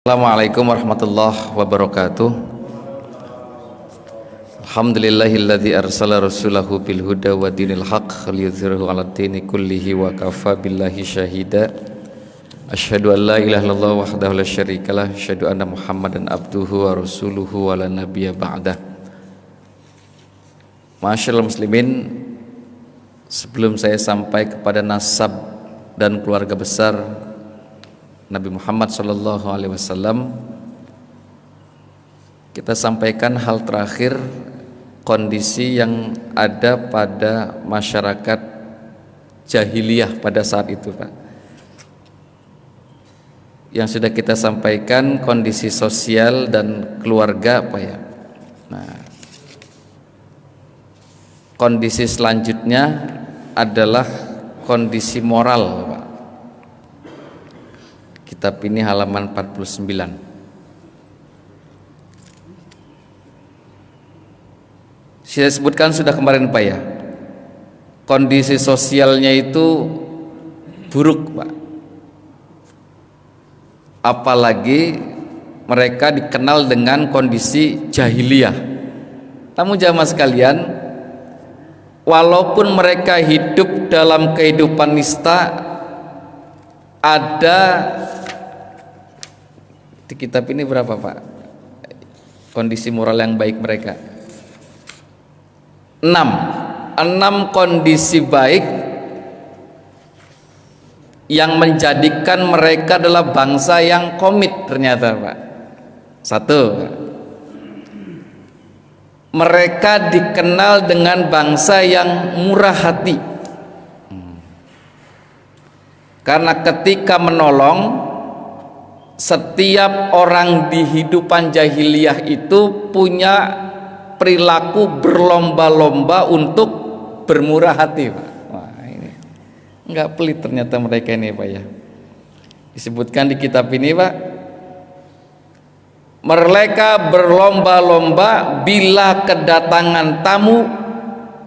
Assalamualaikum warahmatullahi wabarakatuh. Alhamdulillahilladzi arsala rasulahu bil huda wa dinil haqq liyudhhirahu 'alad dini kullihi wa kafa billahi syahida. Asyhadu an la ilaha illallah wahdahu la syarikalah, asyhadu anna Muhammadan abduhu wa rasuluhu wa la nabiyya ba'dah. Ma'asyiral muslimin, sebelum saya sampai kepada nasab dan keluarga besar Nabi Muhammad SAW, kita sampaikan hal terakhir, kondisi yang ada pada masyarakat jahiliyah pada saat itu, Pak. Yang sudah kita sampaikan kondisi sosial dan keluarga, Pak, ya. Nah, kondisi selanjutnya adalah kondisi moral, Pak. Kitab ini halaman 49. Saya sebutkan sudah kemarin, Pak, ya. Kondisi sosialnya itu buruk, Pak. Apalagi mereka dikenal dengan kondisi jahiliyah. Namun jamaah sekalian, walaupun mereka hidup dalam kehidupan nista, ada di kitab ini berapa, Pak, kondisi moral yang baik mereka? 6 kondisi baik yang menjadikan mereka adalah bangsa yang komit ternyata, Pak. 1, mereka dikenal dengan bangsa yang murah hati, karena ketika menolong, setiap orang di hidupan jahiliyah itu punya perilaku berlomba-lomba untuk bermurah hati, Pak. Wah, ini enggak pelit ternyata mereka ini, Pak, ya. Disebutkan di kitab ini, Pak, mereka berlomba-lomba bila kedatangan tamu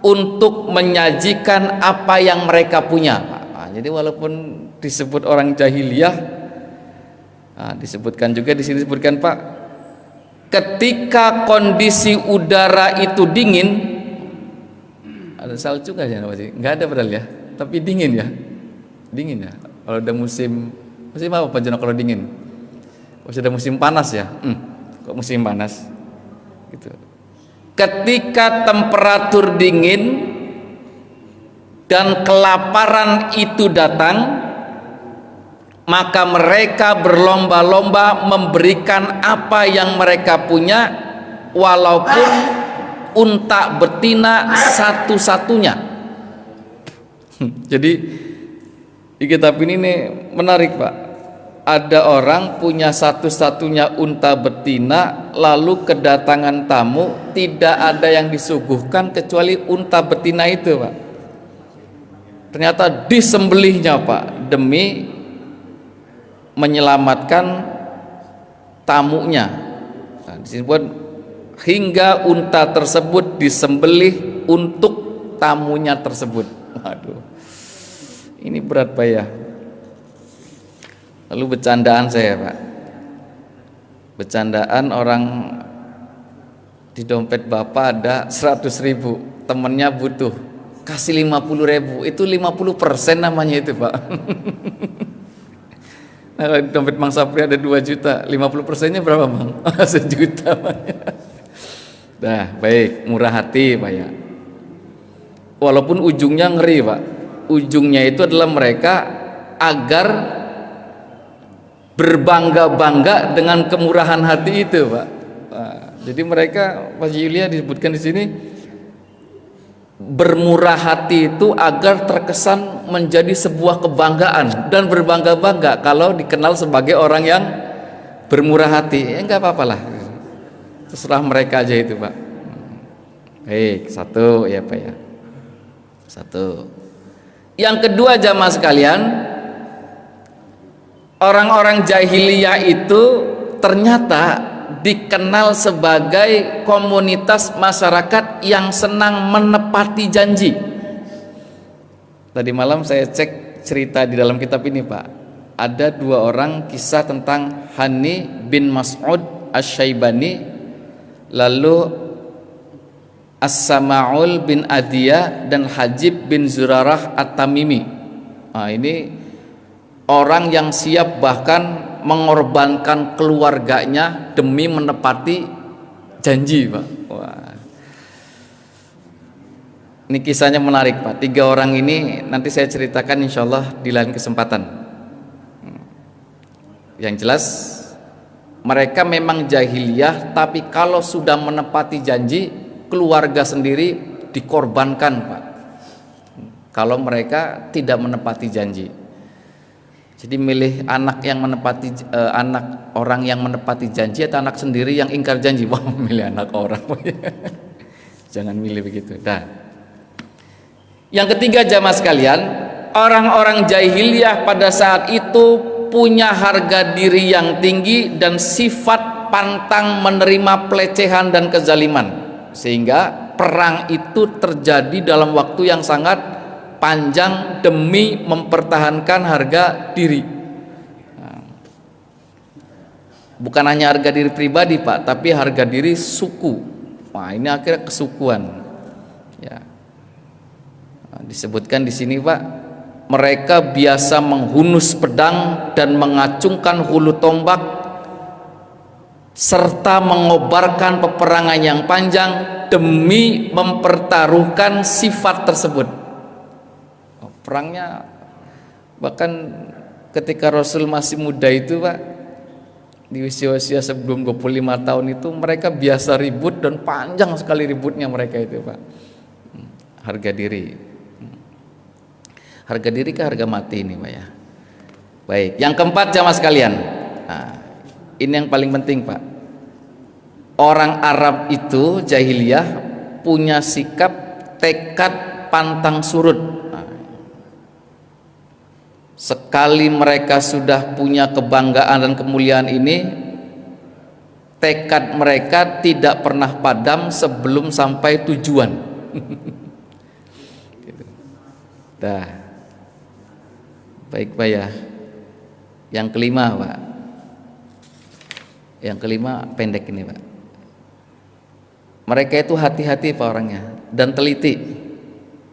untuk menyajikan apa yang mereka punya, Pak. Nah, jadi walaupun disebut orang jahiliyah, disebutkan juga di sini, disebutkan, Pak, ketika kondisi udara itu dingin, ada salju nggak ya, Pak? Nggak ada padahal, ya, tapi dingin, ya, dingin, ya. Kalau ada musim apa, Pak Jono, kalau dingin? Kalau sudah musim panas, ya, kok musim panas, gitu. Ketika temperatur dingin dan kelaparan itu datang, maka mereka berlomba-lomba memberikan apa yang mereka punya, walaupun unta betina satu-satunya. Jadi di kitab ini nih menarik, Pak. Ada orang punya satu-satunya unta betina, lalu kedatangan tamu, tidak ada yang disuguhkan kecuali unta betina itu, Pak. Ternyata disembelihnya, Pak, demi menyelamatkan tamunya. Nah, disebut hingga unta tersebut disembelih untuk tamunya tersebut. Waduh, ini berat, Pak, ya. Lalu bercandaan saya, Pak, bercandaan orang di dompet Bapak ada 100.000, temennya butuh, kasih 50.000, itu 50% namanya itu, Pak. Nah, di dompet Mang Sapri ada 2 juta, 50%-nya berapa, Bang? 1 juta. Nah, baik, murah hati, Pak, ya. Walaupun ujungnya ngeri, Pak. Ujungnya itu adalah mereka agar berbangga-bangga dengan kemurahan hati itu, Pak. Nah, jadi mereka, Pak Yulia disebutkan di sini, bermurah hati itu agar terkesan menjadi sebuah kebanggaan dan berbangga-bangga kalau dikenal sebagai orang yang bermurah hati. Ya enggak apa-apalah, terserah mereka aja itu, Pak. Baik, 1, ya, Pak, ya. 1. Yang kedua, jamaah sekalian, orang-orang jahiliyah itu ternyata dikenal sebagai komunitas masyarakat yang senang menepati janji. Tadi malam saya cek cerita di dalam kitab ini, Pak. ada dua orang kisah tentang Hani bin Mas'ud Asy-Syaibani, lalu As-Sama'ul bin Adiyah, dan Hajib bin Zurarah At-Tamimi. Nah, ini orang yang siap bahkan mengorbankan keluarganya demi menepati janji, Pak. Wah. Ini kisahnya menarik, Pak. Tiga orang ini nanti saya ceritakan insya Allah di lain kesempatan. Yang jelas mereka memang jahiliyah, tapi kalau sudah menepati janji, keluarga sendiri dikorbankan, Pak. Kalau mereka tidak menepati janji, jadi milih anak yang menepati anak orang yang menepati janji atau anak sendiri yang ingkar janji. Wah, milih anak orang. Jangan milih begitu. Nah, yang ketiga jamaah sekalian, orang-orang jahiliyah pada saat itu punya harga diri yang tinggi dan sifat pantang menerima pelecehan dan kezaliman, sehingga perang itu terjadi dalam waktu yang sangat panjang demi mempertahankan harga diri. Bukan hanya harga diri pribadi, Pak, tapi harga diri suku. Wah, ini akhirnya kesukuan. Ya. Disebutkan di sini, Pak, mereka biasa menghunus pedang dan mengacungkan hulu tombak serta mengobarkan peperangan yang panjang demi mempertaruhkan sifat tersebut. Perangnya bahkan ketika Rasul masih muda itu, Pak, di usia-usia sebelum 25 tahun itu mereka biasa ribut dan panjang sekali ributnya mereka itu, Pak. Harga diri. Harga diri ke harga mati ini, Pak, ya. Baik, yang keempat jamaah sekalian. Nah, ini yang paling penting, Pak. Orang Arab itu jahiliyah punya sikap tekad pantang surut. Nah, sekali mereka sudah punya kebanggaan dan kemuliaan ini, tekad mereka tidak pernah padam sebelum sampai tujuan. Gitu. Dah. Baik, Pak, ya. Yang kelima, Pak. Yang kelima pendek ini, Pak. Mereka itu hati-hati, Pak, orangnya, dan teliti.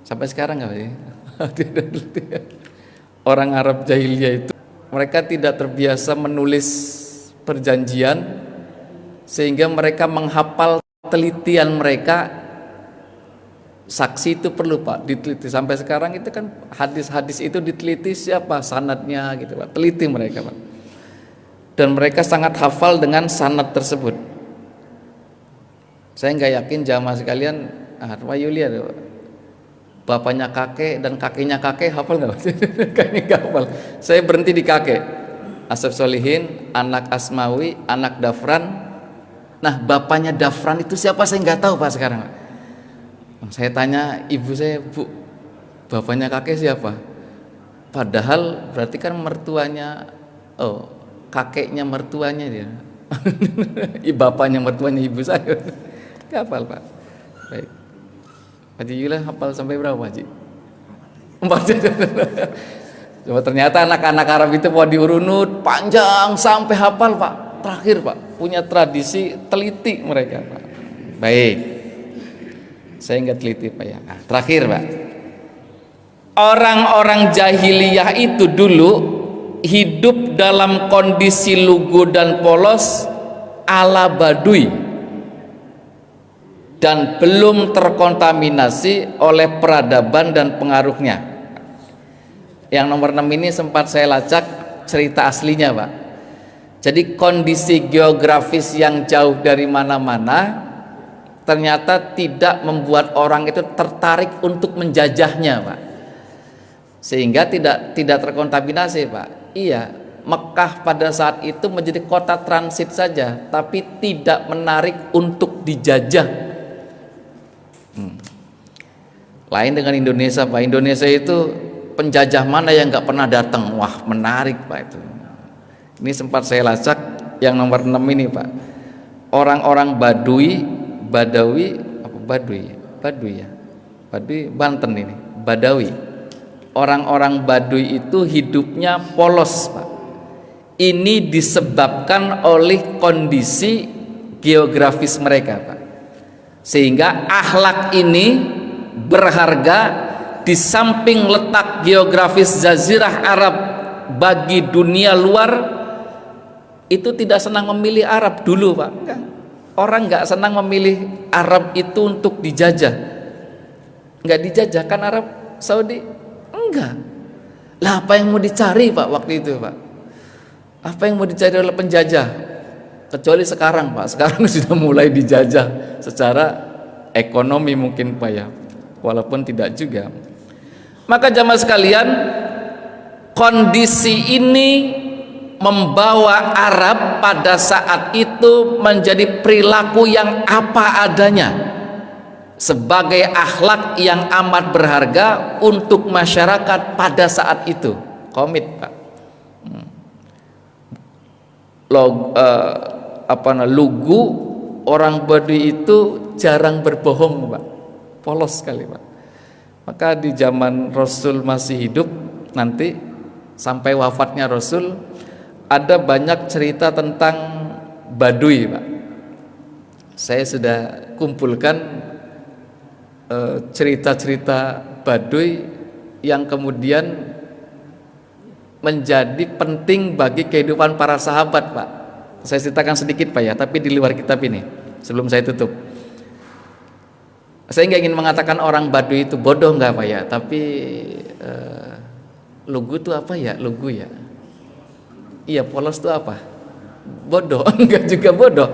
Sampai sekarang nggak, Pak? Hati dan teliti. Orang Arab jahiliyah itu mereka tidak terbiasa menulis perjanjian, sehingga mereka menghafal telitian mereka. Saksi itu perlu, Pak, diteliti. Sampai sekarang itu kan hadis-hadis itu diteliti siapa sanadnya gitu, Pak. Teliti mereka, Pak. Dan mereka sangat hafal dengan sanad tersebut. Saya nggak yakin jamaah sekalian, Pak Yulia, bapaknya kakek dan kakeknya kakek hafal nggak? Kayaknya nggak hafal. Saya berhenti di kakek. Asaf Solihin, anak Asmawi, anak Dafran. Nah, bapaknya Dafran itu siapa saya nggak tahu, Pak, sekarang, Pak. Saya tanya ibu saya, Bu, bapaknya kakek siapa? Padahal berarti kan mertuanya, kakeknya mertuanya dia. Bapaknya mertuanya ibu saya. Hafal, Pak. Baik. Haji Yula hafal sampai berapa, Haji? 4. Coba ternyata anak-anak Arab itu mau diurunut panjang sampai hafal, Pak. Terakhir, Pak, punya tradisi teliti mereka, Pak. Baik. Saya nggak teliti, Pak, ya. Nah, terakhir, Pak, orang-orang jahiliyah itu dulu hidup dalam kondisi lugu dan polos ala Baduy dan belum terkontaminasi oleh peradaban dan pengaruhnya. Yang nomor 6 ini sempat saya lacak cerita aslinya, Pak. Jadi kondisi geografis yang jauh dari mana-mana ternyata tidak membuat orang itu tertarik untuk menjajahnya, Pak. Sehingga tidak terkontaminasi, Pak. Iya, Mekah pada saat itu menjadi kota transit saja, tapi tidak menarik untuk dijajah. Lain dengan Indonesia, Pak. Indonesia itu penjajah mana yang nggak pernah datang? Wah, menarik, Pak, itu. Ini sempat saya lacak yang nomor 6 ini, Pak. Orang-orang Badawi Banten ini, Badawi. Orang-orang Baduy itu hidupnya polos, Pak. Ini disebabkan oleh kondisi geografis mereka, Pak. Sehingga akhlak ini berharga di samping letak geografis Jazirah Arab bagi dunia luar. Itu tidak senang memilih Arab dulu, Pak. Enggak. Orang nggak senang memilih Arab itu untuk dijajah. Nggak dijajah kan Arab Saudi? Enggak. Lah apa yang mau dicari, Pak, waktu itu, Pak? Apa yang mau dicari oleh penjajah? Kecuali sekarang, Pak. Sekarang sudah mulai dijajah secara ekonomi mungkin, Pak, ya. Walaupun tidak juga. Maka jamaah sekalian, kondisi ini membawa Arab pada saat itu menjadi perilaku yang apa adanya sebagai akhlak yang amat berharga untuk masyarakat pada saat itu. Komit, Pak. Lugu orang Baduy itu jarang berbohong, Pak. Polos sekali, Pak. Maka di zaman Rasul masih hidup nanti sampai wafatnya Rasul ada banyak cerita tentang Baduy, Pak. Saya sudah kumpulkan cerita-cerita Baduy yang kemudian menjadi penting bagi kehidupan para sahabat, Pak. Saya ceritakan sedikit, Pak, ya, tapi di luar kitab ini sebelum saya tutup. Saya nggak ingin mengatakan orang Baduy itu bodoh, nggak, Pak, ya, tapi lugu itu apa ya? Lugu ya. Iya, polos itu apa? Bodoh. Enggak juga bodoh.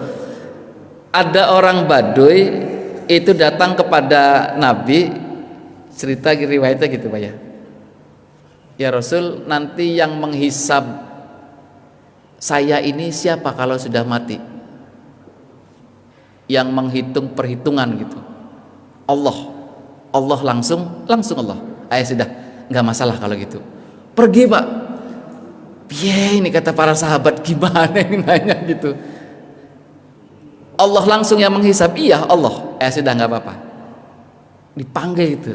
Ada orang Baduy itu datang kepada Nabi, cerita riwayatnya gitu, Pak, ya. Ya Rasul, nanti yang menghisab saya ini siapa kalau sudah mati? Yang menghitung perhitungan gitu. Allah langsung Allah. Sudah, nggak masalah kalau gitu. Pergi, Pak. Ini kata para sahabat, gimana ini nanya gitu. Allah langsung yang menghisab. Iya, Allah. Sudah, nggak apa-apa. Dipanggil itu.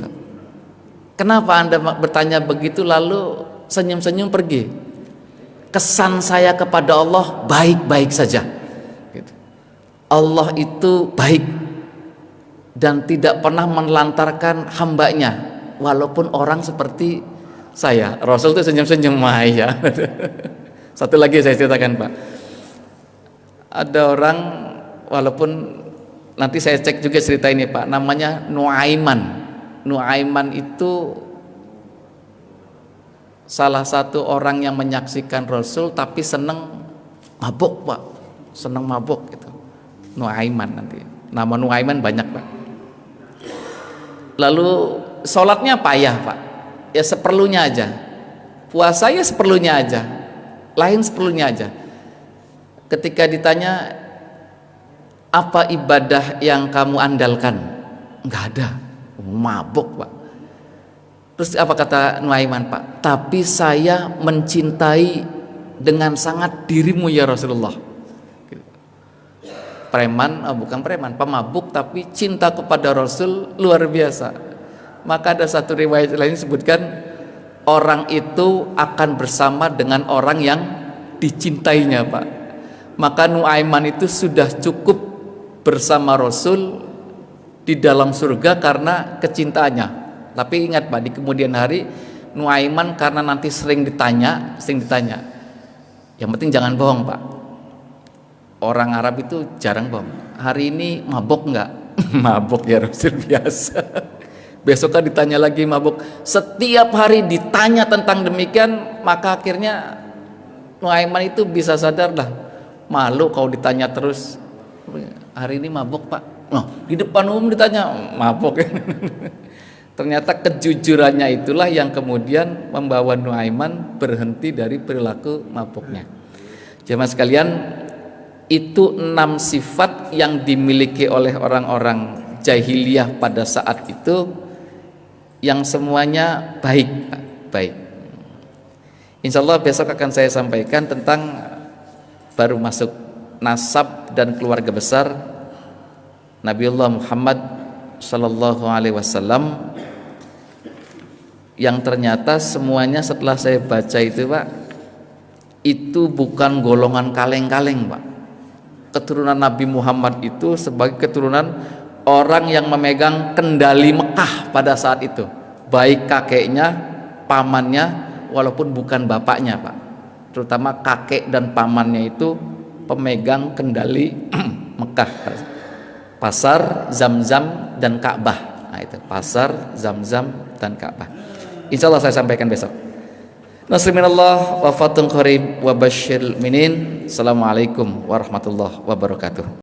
Kenapa Anda bertanya begitu lalu senyum-senyum pergi? Kesan saya kepada Allah baik-baik saja. Gitu. Allah itu baik dan tidak pernah menelantarkan hambanya, walaupun orang seperti saya. Rasul itu senyum-senyum, ya. Satu lagi saya ceritakan, Pak. Ada orang, walaupun nanti saya cek juga cerita ini, Pak, namanya Nuaiman. Nuaiman itu salah satu orang yang menyaksikan Rasul tapi seneng mabuk, Pak. Seneng mabuk gitu. Nuaiman nanti. Nama Nuaiman banyak, Pak. Lalu sholatnya payah, Pak. Ya seperlunya aja. Puasa ya seperlunya aja. Lain seperlunya aja. Ketika ditanya, apa ibadah yang kamu andalkan? Enggak ada. Mabuk, Pak. Terus apa kata Nuaiman, Pak? Tapi saya mencintai dengan sangat dirimu ya Rasulullah. Preman, bukan preman, pemabuk tapi cinta kepada Rasul luar biasa. Maka ada satu riwayat lain disebutkan orang itu akan bersama dengan orang yang dicintainya, Pak. Maka Nuaiman itu sudah cukup bersama Rasul di dalam surga karena kecintaannya. Tapi ingat, Pak, di kemudian hari Nuaiman karena nanti sering ditanya, yang penting jangan bohong, Pak. Orang Arab itu jarang bohong. Hari ini mabuk enggak? Mabuk ya Rasul, biasa. Besoknya ditanya lagi mabuk. Setiap hari ditanya tentang demikian, maka akhirnya Nuaiman itu bisa sadar lah. Malu kalau ditanya terus. Hari ini mabuk, Pak. Di depan umum ditanya mabuk. Ternyata kejujurannya itulah yang kemudian membawa Nuaiman berhenti dari perilaku mabuknya. Jemaah sekalian, itu 6 sifat yang dimiliki oleh orang-orang jahiliyah pada saat itu, yang semuanya baik. Insya Allah besok akan saya sampaikan tentang baru masuk nasab dan keluarga besar Nabiullah Muhammad Sallallahu Alaihi Wasallam, yang ternyata semuanya setelah saya baca itu, Pak, itu bukan golongan kaleng-kaleng, Pak. Keturunan Nabi Muhammad itu sebagai keturunan orang yang memegang kendali Mekah pada saat itu, baik kakeknya, pamannya, walaupun bukan bapaknya, Pak. Terutama kakek dan pamannya itu pemegang kendali Mekah, pasar, Zam-Zam, dan Ka'bah. Nah itu pasar, Zam-Zam, dan Ka'bah. Insya Allah saya sampaikan besok. Nasriminallah wa fatun qarib wa basyiril minin. Assalamualaikum warahmatullahi wabarakatuh.